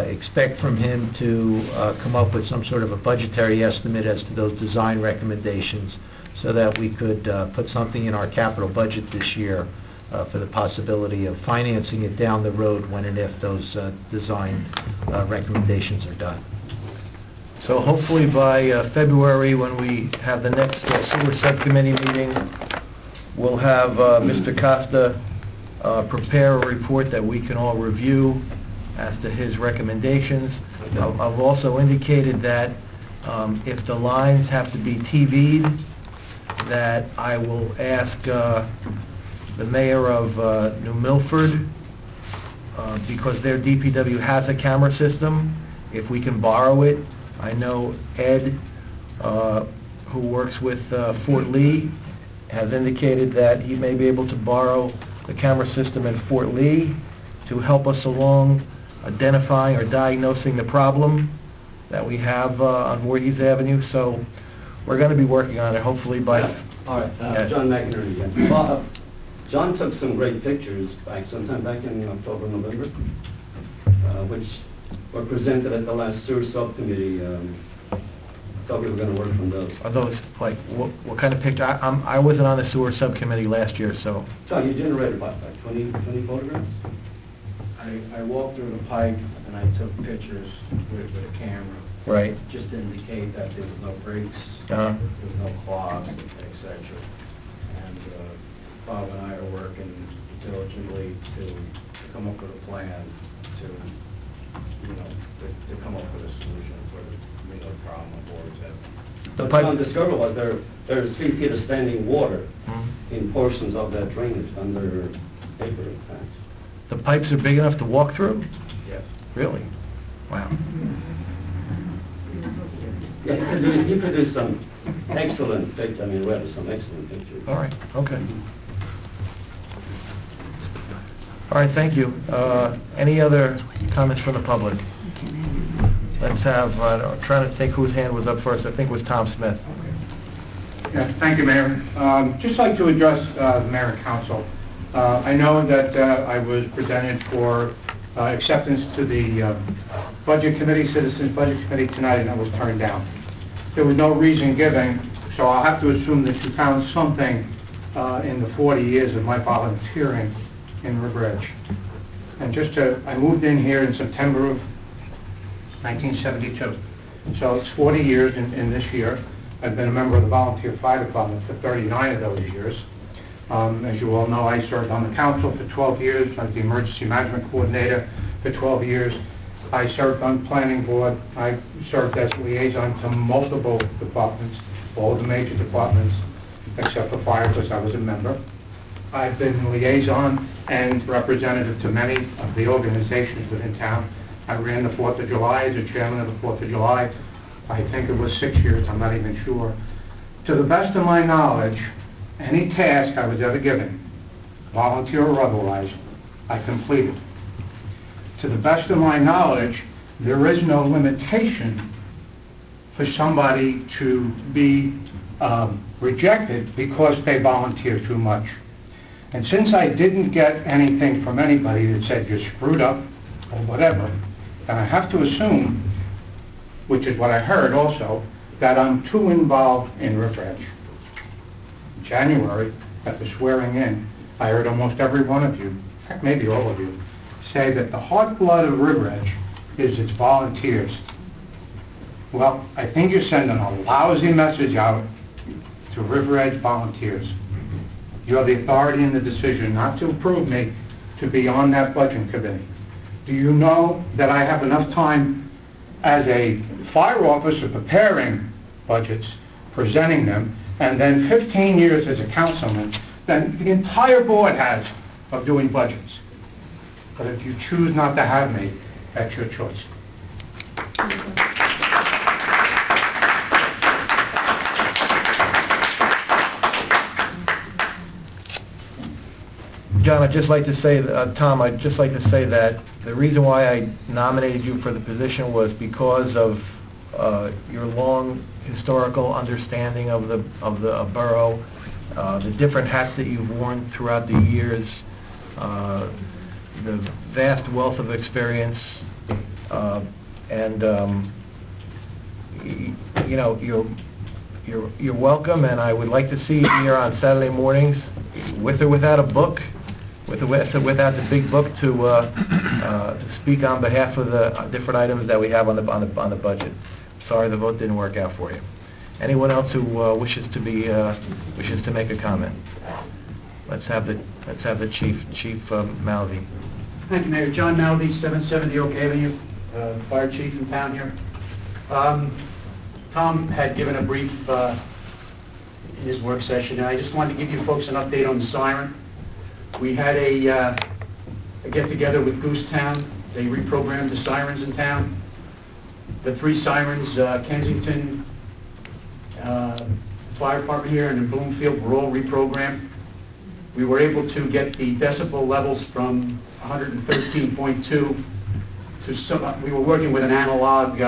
expect from him to come up with some sort of a budgetary estimate as to those design recommendations, so that we could put something in our capital budget this year for the possibility of financing it down the road when and if those design recommendations are done. So hopefully by February, when we have the next sewer subcommittee meeting, we'll have Mr. Costa prepare a report that we can all review as to his recommendations. I've also indicated that if the lines have to be TV'd, that I will ask the mayor of New Milford because their DPW has a camera system, if we can borrow it. I know Ed, who works with Fort Lee, has indicated that he may be able to borrow the camera system in Fort Lee to help us along identifying or diagnosing the problem that we have on Voorhees Avenue. So we're going to be working on it, hopefully by... All right, Yes. John McInerney again. John took some great pictures sometime back in October, November, which were presented at the last sewer subcommittee. Thought we were going to work from those. Are those, like, what kind of picture? I wasn't on the sewer subcommittee last year, so... John, you generated about 20 photographs? I walked through the pike and I took pictures with a camera. Right. Just to indicate that there was no breaks, Uh-huh. there was no clogs, etc. And Bob and I are working diligently to come up with a plan to, to come up with a solution for the problem of Voorhees Avenue. The What pipe- John discovered was there's 3 feet of standing water Mhm. in portions of that drainage under paper patch. The pipes are big enough to walk through? Yes. Really? Wow. Yeah, you could do some excellent pictures. I mean, we have some excellent pictures. All right, okay. All right, thank you. Any other comments from the public? Let's have, I'm trying to think whose hand was up first. I think it was Tom Smith. Yes, thank you, Mayor. Just like to address the Mayor and Council. I know that I was presented for acceptance to the Budget Committee, Citizens Budget Committee tonight, and that was turned down. There was no reason given, so I'll have to assume that you found something in the 40 years of my volunteering in River Edge. And I moved in here in September of 1972. So it's 40 years in this year. I've been a member of the Volunteer Fire Department for 39 of those years. As you all know, I served on the council for 12 years. I was the Emergency Management Coordinator for 12 years. I served on Planning Board. I served as liaison to multiple departments, all the major departments, except for fire, because I was a member. I've been liaison and representative to many of the organizations within town. I ran the 4th of July as the chairman of the 4th of July. I think it was 6 years, I'm not even sure. To the best of my knowledge, any task I was ever given, volunteer or otherwise, I completed. To the best of my knowledge, there is no limitation for somebody to be rejected because they volunteer too much. And since I didn't get anything from anybody that said you're screwed up or whatever, then I have to assume, which is what I heard also, that I'm too involved in River Edge. In January, at the swearing in, I heard almost every one of you, in fact maybe all of you, say that the hard blood of River Edge is its volunteers. Well, I think you're sending a lousy message out to River Edge volunteers. You have the authority and the decision not to approve me to be on that budget committee. Do you know that I have enough time as a fire officer preparing budgets, presenting them, and then 15 years as a councilman than the entire board has of doing budgets? But if you choose not to have me, that's your choice. John, I'd just like to say, Tom, I'd just like to say that the reason why I nominated you for the position was because of your long historical understanding of the borough, the different hats that you've worn throughout the years, the vast wealth of experience, and you know, you're welcome, and I would like to see you here on Saturday mornings, with or without a book, without the big book, to speak on behalf of the different items that we have on the budget. Sorry the vote didn't work out for you. Anyone else who wishes to make a comment? Let's have the chief Malvey. Thank you, Mayor. John Malvey, 770 Oak Avenue, fire chief in town here. Tom had given a brief in his work session, and I just wanted to give you folks an update on the siren. We had a a get-together with Goosetown. They reprogrammed the sirens in town. The 3 sirens, Kensington Fire Department here and in Bloomfield, were all reprogrammed. We were able to get the decibel levels from 113.2 to some. We were working with an analog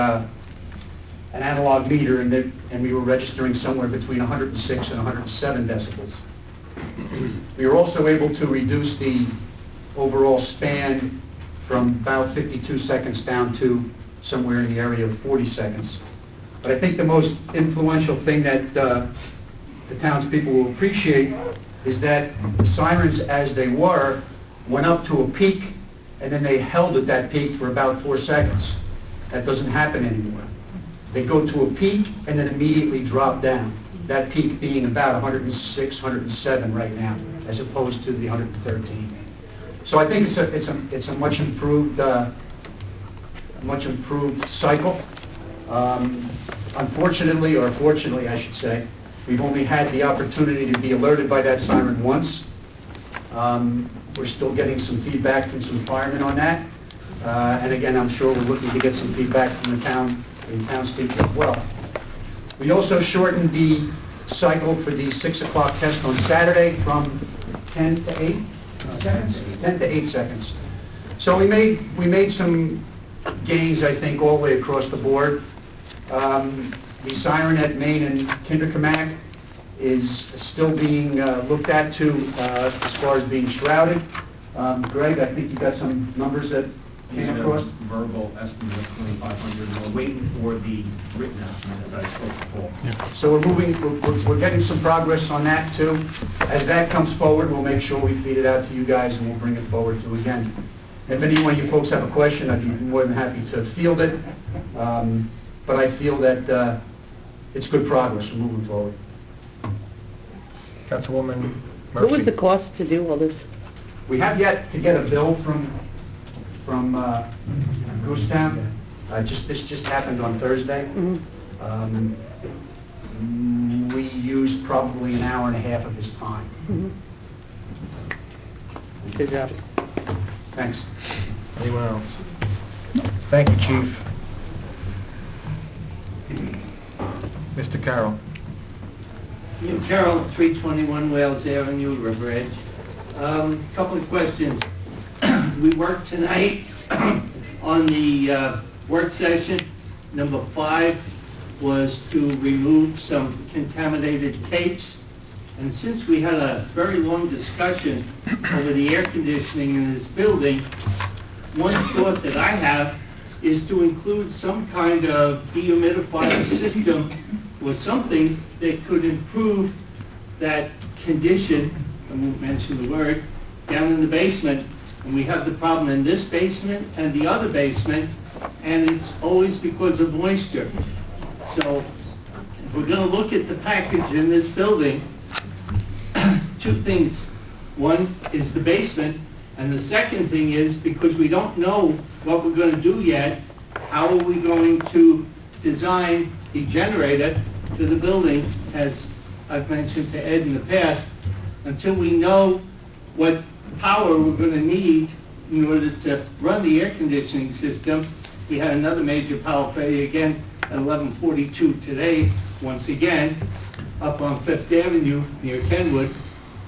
meter, and we were registering somewhere between 106 and 107 decibels. We were also able to reduce the overall span from about 52 seconds down to somewhere in the area of 40 seconds. But I think the most influential thing that the townspeople will appreciate is that the sirens, as they were, went up to a peak, and then they held at that peak for about 4 seconds. That doesn't happen anymore. They go to a peak and then immediately drop down. That peak being about 106, 107 right now, as opposed to the 113. So I think it's a much improved cycle. Unfortunately, or fortunately, I should say, we've only had the opportunity to be alerted by that siren once. We're still getting some feedback from some firemen on that. And again, I'm sure we're looking to get some feedback from the townspeople as well. We also shortened the cycle for the 6 o'clock test on Saturday from 10 to 8 seconds? 10 to 8 seconds. So we made some gains, I think, all the way across the board. The siren at Main and Kinderkamak is still being looked at as far as being shrouded. Greg, I think you got some numbers that came across? Verbal estimate of 2,500, and we're waiting for the written estimate, as I spoke before. So we're getting some progress on that too. As that comes forward, we'll make sure we feed it out to you guys, and we'll bring it forward to again. If any one of you folks have a question, I'd be more than happy to field it. But I feel that it's good progress. We're moving forward. Councilwoman Murphy. What was the cost to do all this? We have yet to get a bill from Goosetown. This just happened on Thursday. We used probably an hour and a half of his time. Good job. Thanks. Anyone else? Thank you, Chief. Mr. Carroll. Carroll, 321 Wales Avenue, River Edge. Couple of questions. We worked tonight on the work session. Number 5 was to remove some contaminated tapes. And since we had a very long discussion over the air conditioning in this building, one thought that I have is to include some kind of dehumidifier system or something that could improve that condition, I won't mention the word, down in the basement. And we have the problem in this basement and the other basement, and it's always because of moisture. So if we're going to look at the package in this building, 2 things. One is the basement, and the second thing is, because we don't know what we're going to do yet, how are we going to design the generator to the building, as I've mentioned to Ed in the past, until we know what power we're going to need in order to run the air conditioning system. We had another major power failure again at 11:42 today, once again, up on 5th Avenue near Kenwood,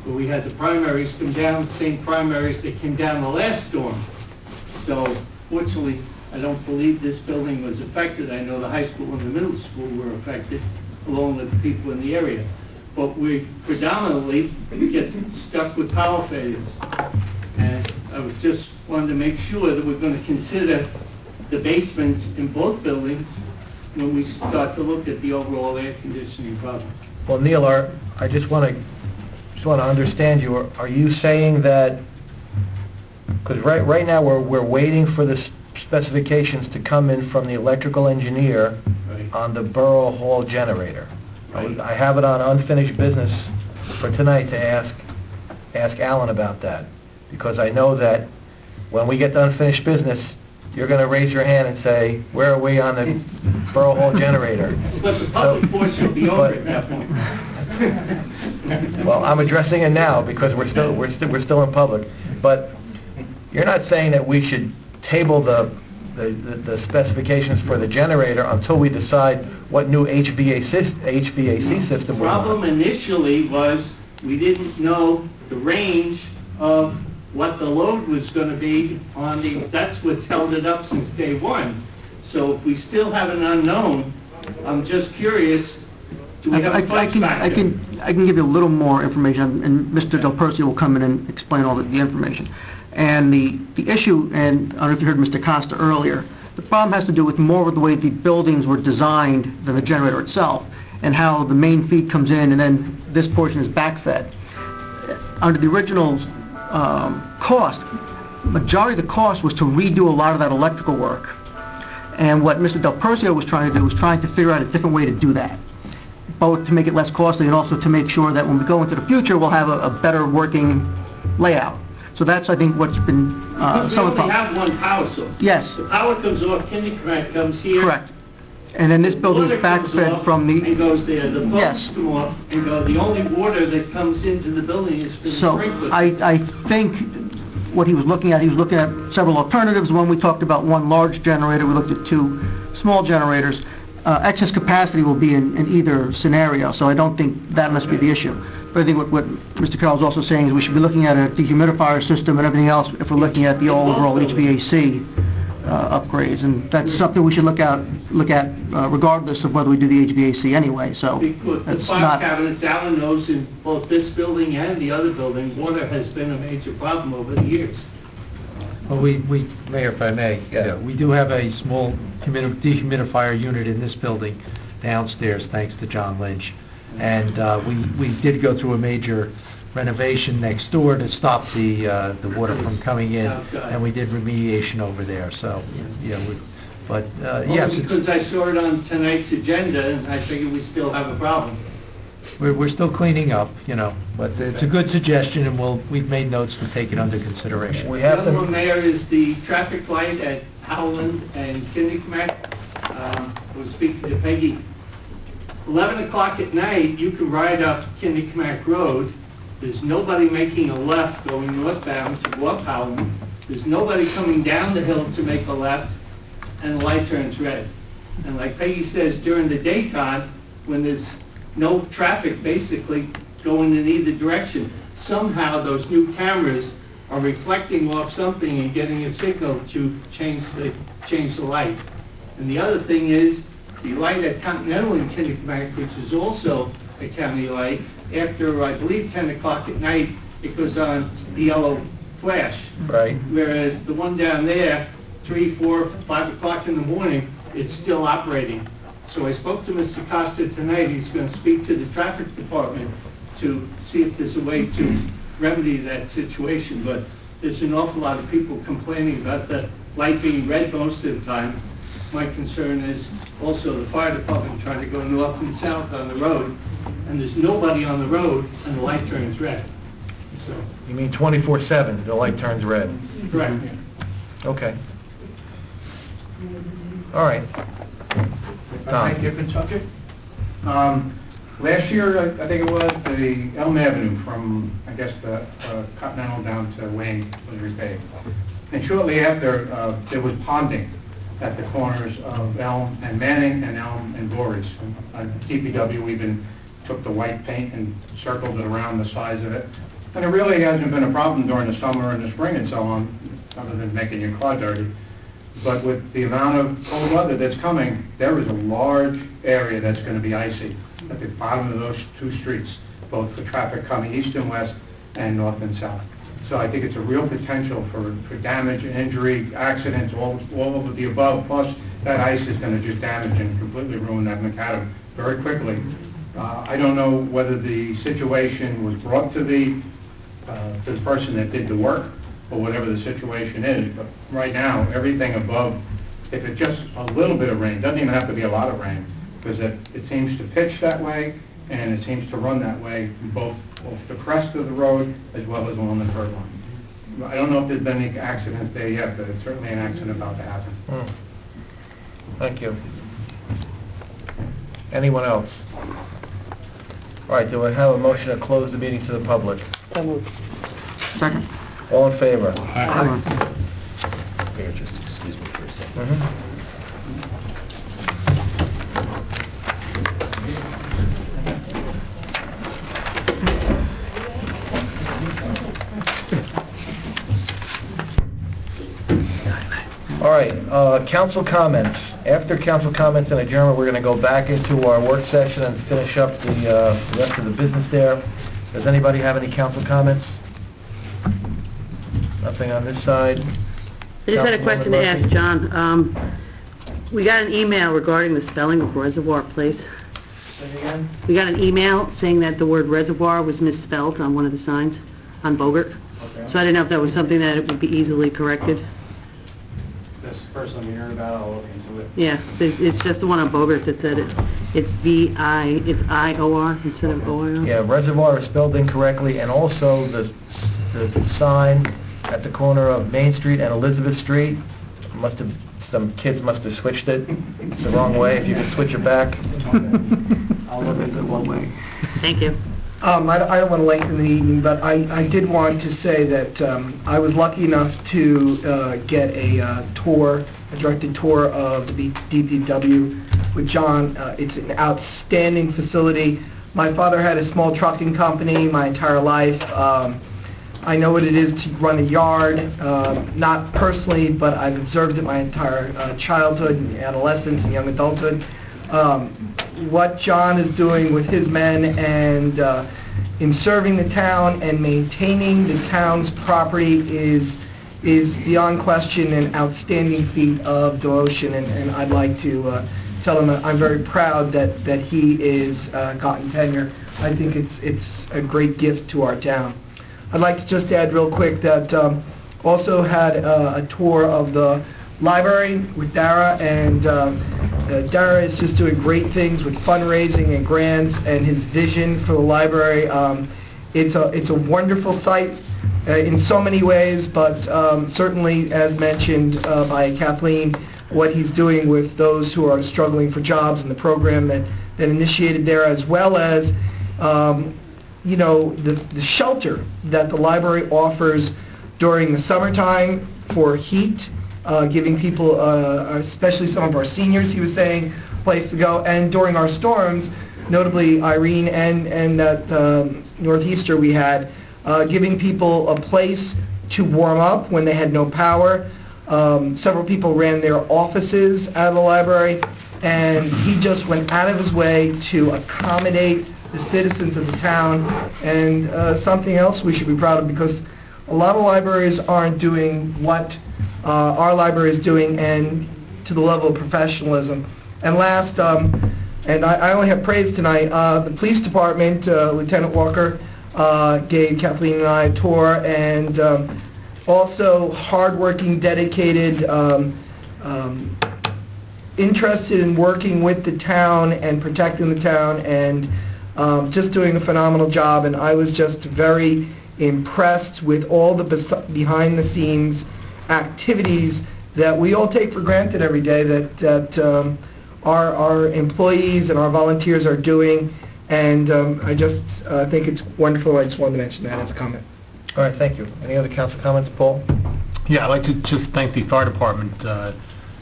where we had the primaries come down, the same primaries that came down the last storm. So fortunately, I don't believe this building was affected. I know the high school and the middle school were affected, along with the people in the area. But we predominantly get stuck with power failures. And I was just wanted to make sure that we're going to consider the basements in both buildings when we start to look at the overall air conditioning problem. Well, Neil, I just want to understand you. Are you saying that, because right now we're waiting for the specifications to come in from the electrical engineer on the Borough Hall generator. Right. I have it on unfinished business for tonight to ask Alan about that, because I know that when we get to unfinished business, you're going to raise your hand and say, where are we on the Borough Hall generator? But the public portion will be over at that point. Well, I'm addressing it now because we're still in public. But you're not saying that we should table the specifications for the generator until we decide what new HVAC system The we problem want? initially was we didn't know the range of what the load was going to be on the, that's what's held it up since day one. So if we still have an unknown, I'm just curious, do we have a flex factor? I can give you a little more information, and Mr. Del Percio will come in and explain all the information. And the issue, and I don't know if you heard Mr. Costa earlier, the problem has to do with more with the way the buildings were designed than the generator itself, and how the main feed comes in and then this portion is backfed. Under the original cost, majority of the cost was to redo a lot of that electrical work. And what Mr. Del Percio was trying to do was trying to figure out a different way to do that, both to make it less costly and also to make sure that when we go into the future, we'll have a better working layout. So that's, I think, what's been some of the We only have one power source. Yes. The power comes off, Kindercrack comes here. Correct. And then this building is Water comes backfed off from the... and goes there. The Yes. pumps come off and go. The only water that comes into the building is for the So sprinklers. I think what he was looking at several alternatives. One, we talked about one large generator. We looked at two small generators. Excess capacity will be in either scenario, so I don't think that must be the issue. But I think what Mr. Carroll is also saying is we should be looking at a dehumidifier system and everything else if we're looking at the overall HVAC upgrades, and that's something we should look at regardless of whether we do the HVAC anyway. So Because the it's file not. cabinets, Alan knows, in both this building and the other building, water has been a major problem over the years. Well, Mayor, if I may, we do have a small dehumidifier unit in this building downstairs, thanks to John Lynch. And we did go through a major renovation next door to stop the water from coming in, and we did remediation over there. So, yes, Only because I saw it on tonight's agenda, and I figured we still have a problem. we're still cleaning up, but it's a good suggestion, and we've made notes to take it under consideration. We The have other one, to... Mayor, is the traffic light at Howland and Kindercrack. I was speaking to Peggy. 11 o'clock at night, you can ride up Kindercrack Road. There's nobody making a left going northbound to go up Howland. There's nobody coming down the hill to make a left, and the light turns red. And like Peggy says, during the daytime, when there's no traffic basically going in either direction, somehow those new cameras are reflecting off something and getting a signal to change the light. And the other thing is, the light at Continental in Kindercrack, which is also a county light, after, I believe, 10 o'clock at night, it goes on the yellow flash. Right. Whereas the one down there, 3, 4, 5 o'clock in the morning, it's still operating. So I spoke to Mr. Costa tonight. He's going to speak to the traffic department to see if there's a way to remedy that situation. But there's an awful lot of people complaining about the light being red most of the time. My concern is also the fire department trying to go north and south on the road, and there's nobody on the road, and the light turns red. So, You mean 24/7, the light turns red? correct. Okay. All right. Thank you, different subject. Last year, I think it was, the Elm Avenue from, I guess, the Continental down to Wayne was repaved. And shortly after, there was ponding at the corners of Elm and Manning and Elm and Voorhees. At DPW, we took the white paint and circled it around the sides of it. And it really hasn't been a problem during the summer and the spring and so on, other than making your car dirty. But with the amount of cold weather that's coming, there is a large area that's going to be icy at the bottom of those two streets, both for traffic coming east and west and north and south. So I think it's a real potential for damage, injury, accidents, all of the above, plus that ice is going to just damage and completely ruin that macadam very quickly. I don't know whether the situation was brought to the person that did the work, or whatever the situation is, but right now, everything above, if it's just a little bit of rain, doesn't even have to be a lot of rain, because it seems to pitch that way, and it seems to run that way, both off the crest of the road, as well as along the curb line. I don't know if there's been any accidents there yet, but it's certainly an accident about to happen. Thank you. Anyone else? All right, do I have a motion to close the meeting to the public? Second. All in favor? Mayor, just excuse me for a second. All right, council comments. After council comments and adjournment, we're going to go back into our work session and finish up the rest of the business there. Does anybody have any council comments? Nothing on this side? I just had a question to ask Councilwoman John. We got an email regarding the spelling of Reservoir Place. Say it again? We got an email saying that the word reservoir was misspelled on one of the signs on Bogart. Okay. So I didn't know if that was something that it would be easily corrected. This first I'm hearing about, I'll look into it. Yeah, it's just the one on Bogart that said it's I-O-R instead of O-I-R. Yeah, reservoir is spelled incorrectly, and also the sign at the corner of Main Street and Elizabeth Street, some kids must have switched it. It's the wrong way. If you could switch it back. I'll look into it one way. Thank you. I don't want to lengthen the evening, but I did want to say that I was lucky enough to get a directed tour of the DPW with John. It's an outstanding facility. My father had a small trucking company my entire life. I know what it is to run a yard, not personally, but I've observed it my entire childhood and adolescence and young adulthood. What John is doing with his men and in serving the town and maintaining the town's property is beyond question an outstanding feat of devotion, and I'd like to tell him that I'm very proud that he is gotten tenure. I think it's a great gift to our town. I'd like to just add real quick that also had a tour of the library with Dara, and Dara is just doing great things with fundraising and grants and his vision for the library. It's a wonderful site in so many ways, but certainly, as mentioned by Kathleen, what he's doing with those who are struggling for jobs and the program that initiated there, as well as the shelter that the library offers during the summertime for heat, giving people, especially some of our seniors, he was saying, a place to go, and during our storms, notably Irene and that northeaster we had, giving people a place to warm up when they had no power. Several people ran their offices out of the library, and he just went out of his way to accommodate the citizens of the town, and something else we should be proud of, because a lot of libraries aren't doing what our library is doing, and to the level of professionalism. And last, and I only have praise tonight, the police department, Lieutenant Walker gave Kathleen and I a tour, and also hardworking, dedicated, interested in working with the town and protecting the town, and just doing a phenomenal job. And I was just very impressed with all the behind-the-scenes activities that we all take for granted every day that our employees and our volunteers are doing, and I just think it's wonderful. I just wanted to mention that as a comment. All right, thank you. Any other council comments, Paul? Yeah, I'd like to just thank the fire department,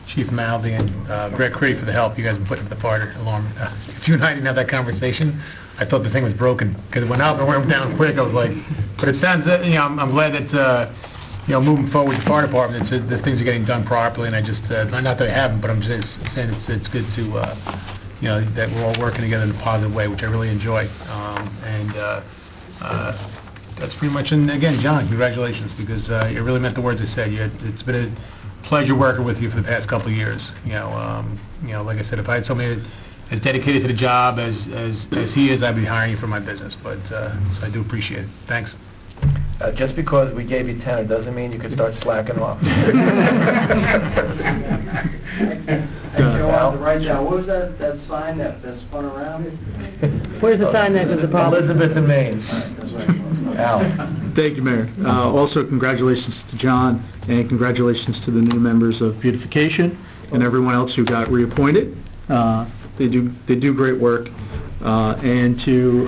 Chief Malvey and Greg Creedy for the help you guys have put into the fire alarm. If you and I didn't have that conversation, I thought the thing was broken, because it went up and went down quick. I was like, but it sounds, I'm glad that, moving forward, the fire department, the things are getting done properly, and I just, not that I haven't, but I'm just saying it's good to, that we're all working together in a positive way, which I really enjoy. That's pretty much, and again, John, congratulations, because you really meant the words I said. It's been a pleasure working with you for the past couple of years. Like I said, if I had somebody as dedicated to the job as he is, I'd be hiring you for my business. But so I do appreciate it. Thanks. Just because we gave you tenor doesn't mean you can start slacking off. Right now, what was that sign that spun around? Where's the sign that was the problem? Elizabeth and Maine. Al. Thank you, Mayor. Also, congratulations to John, and congratulations to the new members of Beautification and everyone else who got reappointed. They do great work. And to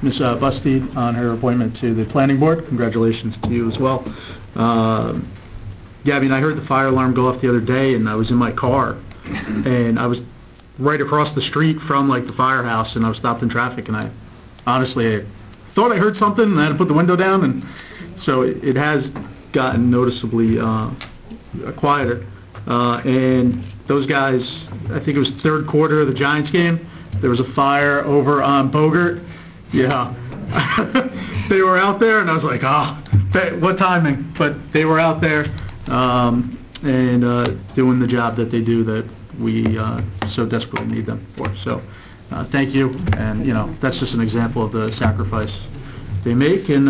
Ms. Bustede on her appointment to the Planning Board. Congratulations to you as well. Yeah, I mean, I heard the fire alarm go off the other day, and I was in my car, and I was right across the street from, like, the firehouse, and I was stopped in traffic, and I honestly thought I heard something, and I had to put the window down, and so it has gotten noticeably quieter. And those guys, I think it was third quarter of the Giants game, there was a fire over on Bogert. Yeah. They were out there, and I was like, what timing? But they were out there and doing the job that they do that we so desperately need them for. So thank you, and that's just an example of the sacrifice they make, and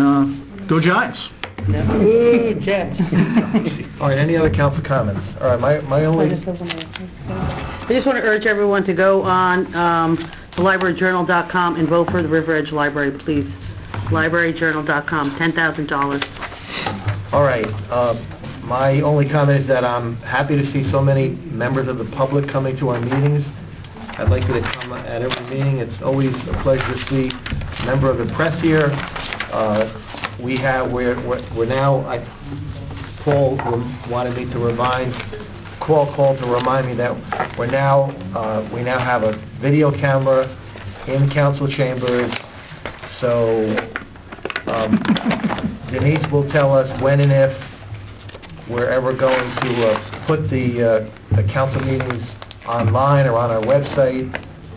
go Giants. Ooh, Jets. All right, any other council comments? All right, my only... I just want to urge everyone to go on thelibraryjournal.com and vote for the River Edge Library, please. Libraryjournal.com, $10,000. All right, my only comment is that I'm happy to see so many members of the public coming to our meetings. I'd like you to come at every meeting. It's always a pleasure to see a member of the press here. We're now, Paul wanted me to called to remind me that we now have a video camera in council chambers, so Denise will tell us when and if we're ever going to put the council meetings online or on our website,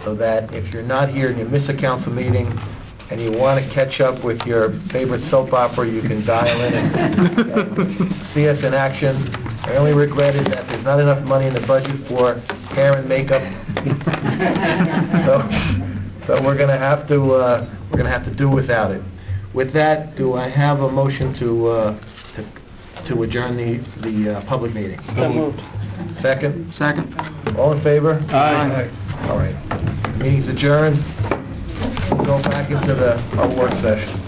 so that if you're not here and you miss a council meeting and you want to catch up with your favorite soap opera, you can dial in and see us in action. I only regret is that there's not enough money in the budget for hair and makeup, so we're going to have to do without it. With that, do I have a motion to adjourn the public meeting? So moved. Second? Second. All in favor? Aye. All right. Meeting's adjourned. We'll go back into our work session.